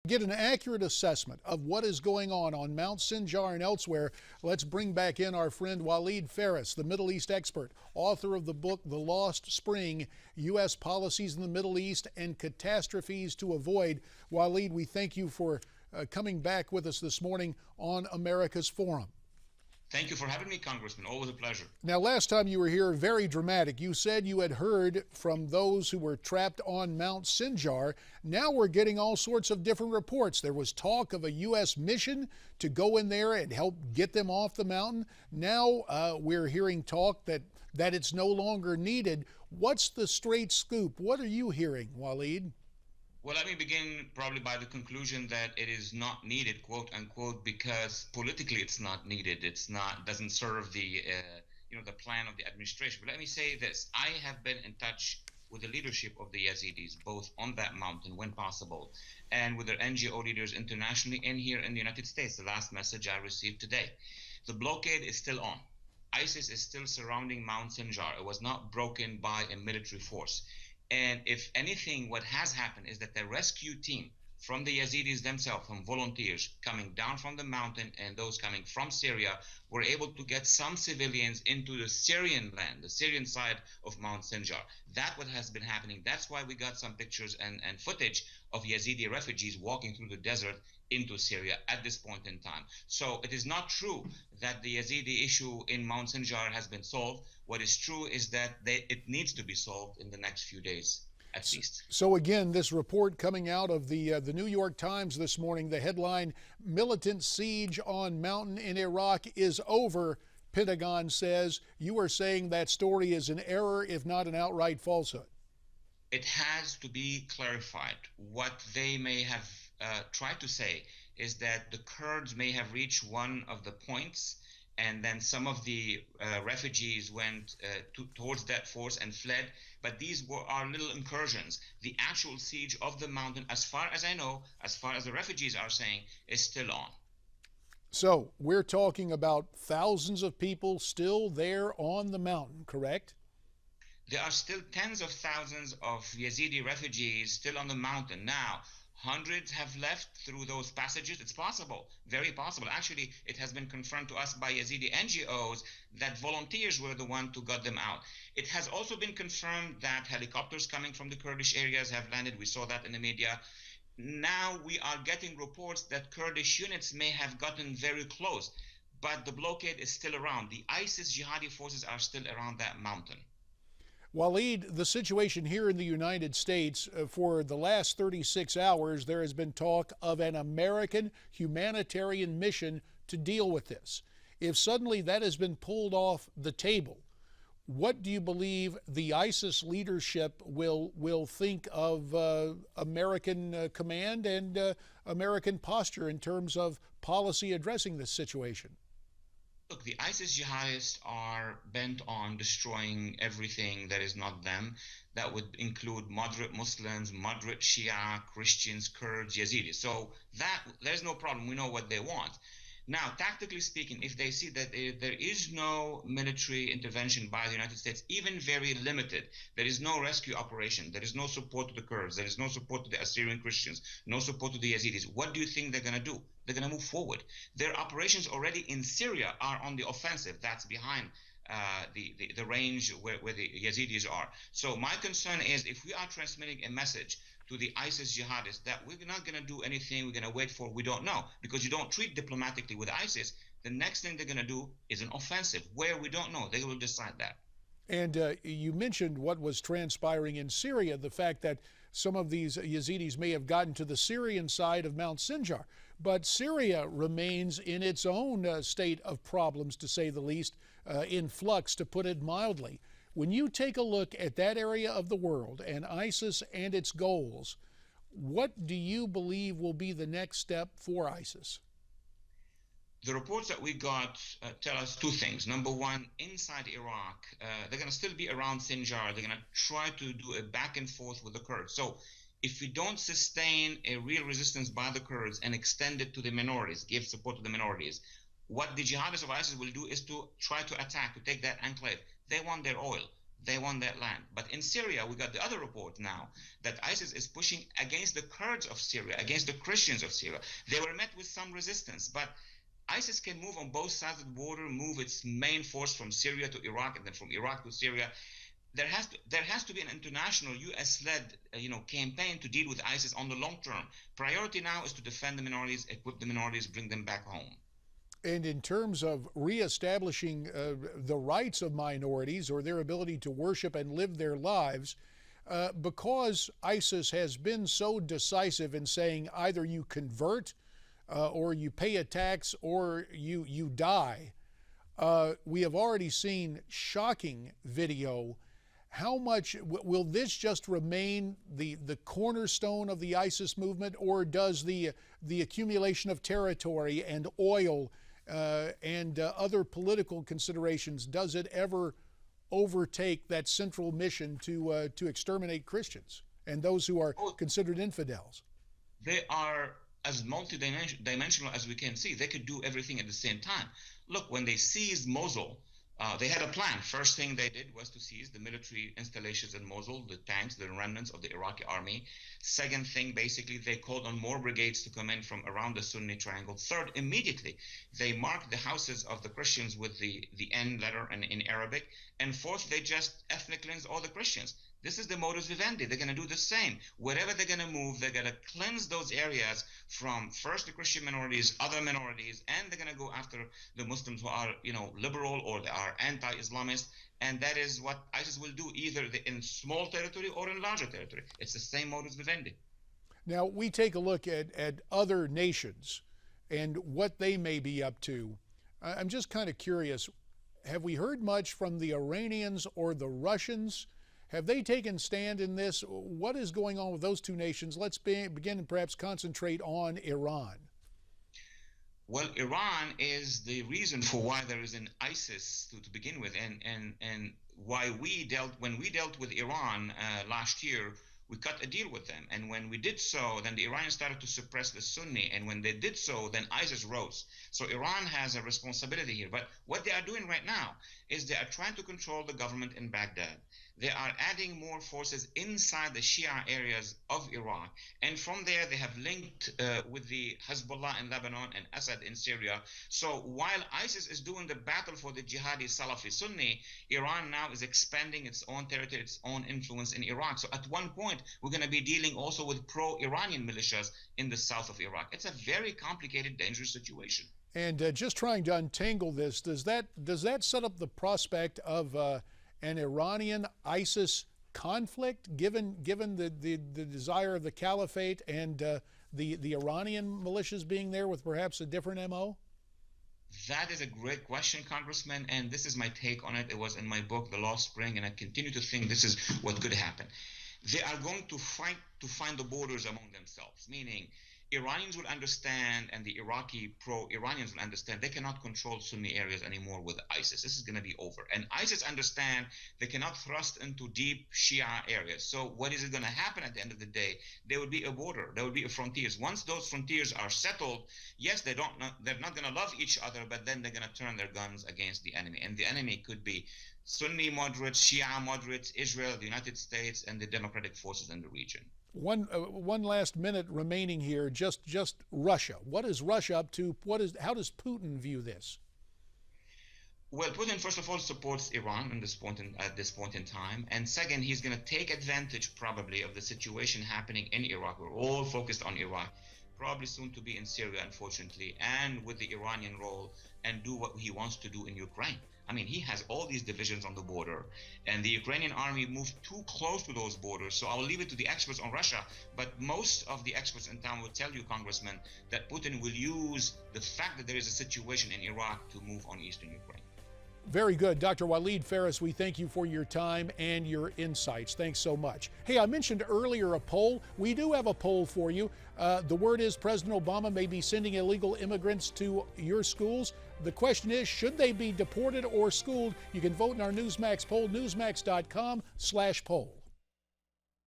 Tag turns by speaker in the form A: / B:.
A: Get an accurate assessment of what is going on Mount Sinjar and elsewhere, let's bring back in our friend Walid Phares, the Middle East expert, author of the book The Lost Spring, U.S. Policies in the Middle East and Catastrophes to Avoid. Walid, we thank you for coming back with us this morning on America's Forum.
B: Thank you for having me, Congressman. Always a pleasure.
A: Now, last time you were here, very dramatic. You said you had heard from those who were trapped on Mount Sinjar. Now we're getting all sorts of different reports. There was talk of a U.S. mission to go in there and help get them off the mountain. Now we're hearing talk that it's no longer needed. What's the straight scoop? What are you hearing, Walid?
B: Well, let me begin probably by the conclusion that it is not needed, quote unquote, because politically it's not needed. Doesn't serve the the plan of the administration. But let me say this: I have been in touch with the leadership of the Yazidis, both on that mountain when possible, and with their NGO leaders internationally and here in the United States. The last message I received today: the blockade is still on. ISIS is still surrounding Mount Sinjar. It was not broken by a military force. And if anything, what has happened is that the rescue team from the Yazidis themselves, from volunteers coming down from the mountain and those coming from Syria, were able to get some civilians into the Syrian land, the Syrian side of Mount Sinjar. That's what has been happening. That's why we got some pictures and footage of Yazidi refugees walking through the desert into Syria at this point in time. So it is not true that the Yazidi issue in Mount Sinjar has been solved. What is true is that it needs to be solved in the next few days, at least.
A: So again, this report coming out of the New York Times this morning, the headline, Militant Siege on Mountain in Iraq is over, Pentagon says. You are saying that story is an error, if not an outright falsehood.
B: It has to be clarified. What they may have tried to say is that the Kurds may have reached one of the points, and then some of the refugees went towards that force and fled. But these are little incursions. The actual siege of the mountain, as far as I know, as far as the refugees are saying, is still on.
A: So we're talking about thousands of people still there on the mountain, correct?
B: There are still tens of thousands of Yazidi refugees still on the mountain. Now, hundreds have left through those passages. It's possible, very possible. Actually, it has been confirmed to us by Yazidi NGOs that volunteers were the ones who got them out. It has also been confirmed that helicopters coming from the Kurdish areas have landed. We saw that in the media. Now we are getting reports that Kurdish units may have gotten very close, but the blockade is still around. The ISIS jihadi forces are still around that mountain.
A: Walid, the situation here in the United States, for the last 36 hours, there has been talk of an American humanitarian mission to deal with this. If suddenly that has been pulled off the table, what do you believe the ISIS leadership will think of American command and American posture in terms of policy addressing this situation?
B: Look, the ISIS jihadists are bent on destroying everything that is not them. That would include moderate Muslims, moderate Shia, Christians, Kurds, Yazidis. So there's no problem. We know what they want. Now, tactically speaking, if they see that there is no military intervention by the United States, even very limited, there is no rescue operation, there is no support to the Kurds, there is no support to the Assyrian Christians, no support to the Yazidis, what do you think they're going to do? They're going to move forward. Their operations already in Syria are on the offensive. That's behind the range where the Yazidis are. So my concern is, if we are transmitting a message to the ISIS jihadists that we're not going to do anything, we're going to wait for, we don't know, because you don't treat diplomatically with ISIS, the next thing they're going to do is an offensive where we don't know. They will decide that.
A: And you mentioned what was transpiring in Syria, the fact that some of these Yazidis may have gotten to the Syrian side of Mount Sinjar. But Syria remains in its own state of problems, to say the least, in flux, to put it mildly. When you take a look at that area of the world and ISIS and its goals, what do you believe will be the next step for ISIS?
B: The reports that we got tell us two things. Number one, inside Iraq, they're going to still be around Sinjar. They're going to try to do a back and forth with the Kurds. So if we don't sustain a real resistance by the Kurds and extend it to the minorities, give support to the minorities, what the jihadists of ISIS will do is to try to attack, to take that enclave. They want their oil. They want that land. But in Syria, we got the other report now that ISIS is pushing against the Kurds of Syria, against the Christians of Syria. They were met with some resistance, but ISIS can move on both sides of the border, move its main force from Syria to Iraq, and then from Iraq to Syria. There has to be an international U.S.-led campaign to deal with ISIS on the long term. Priority now is to defend the minorities, equip the minorities, bring them back home.
A: And in terms of reestablishing the rights of minorities or their ability to worship and live their lives, because ISIS has been so decisive in saying either you convert or you pay a tax or you die, we have already seen shocking video. How much will this just remain the cornerstone of the ISIS movement, or does the accumulation of territory and oil and other political considerations, does it ever overtake that central mission to exterminate Christians and those who are considered infidels?
B: They are as multidimensional as we can see. They could do everything at the same time. Look, when they seized Mosul, they had a plan. First thing they did was to seize the military installations in Mosul, the tanks, the remnants of the Iraqi army. Second thing, basically, they called on more brigades to come in from around the Sunni triangle. Third, immediately, they marked the houses of the Christians with the N letter in Arabic. And fourth, they just ethnic cleansed all the Christians. This is the modus vivendi. They're going to do the same. Wherever they're going to move, they're going to cleanse those areas from first the Christian minorities, other minorities, and they're going to go after the Muslims who are, liberal or they are anti-Islamist. And that is what ISIS will do, either in small territory or in larger territory. It's the same modus vivendi.
A: Now, we take a look at other nations and what they may be up to. I'm just kind of curious. Have we heard much from the Iranians or the Russians? Have they taken stand in this? What is going on with those two nations? Let's begin and perhaps concentrate on Iran.
B: Well, Iran is the reason for why there is an ISIS to begin with, and why when we dealt with Iran last year, we cut a deal with them. And when we did so, then the Iranians started to suppress the Sunni. And when they did so, then ISIS rose. So Iran has a responsibility here. But what they are doing right now is they are trying to control the government in Baghdad. They are adding more forces inside the Shia areas of Iraq. And from there, they have linked with the Hezbollah in Lebanon and Assad in Syria. So while ISIS is doing the battle for the jihadi Salafi Sunni, Iran now is expanding its own territory, its own influence in Iraq. So at one point, we're going to be dealing also with pro-Iranian militias in the south of Iraq. It's a very complicated, dangerous situation.
A: And just trying to untangle this, does that set up the prospect of an Iranian ISIS conflict, given the desire of the caliphate and the Iranian militias being there with perhaps a different MO?
B: That is a great question, Congressman, and this is my take on it. It was in my book, The Lost Spring, and I continue to think this is what could happen. They are going to fight to find the borders among themselves, meaning Iranians will understand, and the Iraqi pro-Iranians will understand, they cannot control Sunni areas anymore with ISIS. This is going to be over. And ISIS understand they cannot thrust into deep Shia areas. So what is going to happen at the end of the day? There will be a border. There will be a frontiers. Once those frontiers are settled, yes, they're not going to love each other, but then they're going to turn their guns against the enemy. And the enemy could be Sunni moderates, Shia moderates, Israel, the United States, and the democratic forces in the region.
A: One last minute remaining here. Just Russia. What is Russia up to? How does Putin view this?
B: Well, Putin first of all supports Iran at this point in time, and second, he's going to take advantage probably of the situation happening in Iraq. We're all focused on Iraq, probably soon to be in Syria, unfortunately, and with the Iranian role, and do what he wants to do in Ukraine. I mean, he has all these divisions on the border, and the Ukrainian army moved too close to those borders. So I'll leave it to the experts on Russia, but most of the experts in town will tell you, Congressman, that Putin will use the fact that there is a situation in Iraq to move on eastern Ukraine.
A: Very good. Dr. Walid Phares, we thank you for your time and your insights. Thanks so much. Hey, I mentioned earlier a poll. We do have a poll for you. The word is President Obama may be sending illegal immigrants to your schools. The question is, should they be deported or schooled? You can vote in our Newsmax poll, newsmax.com/poll.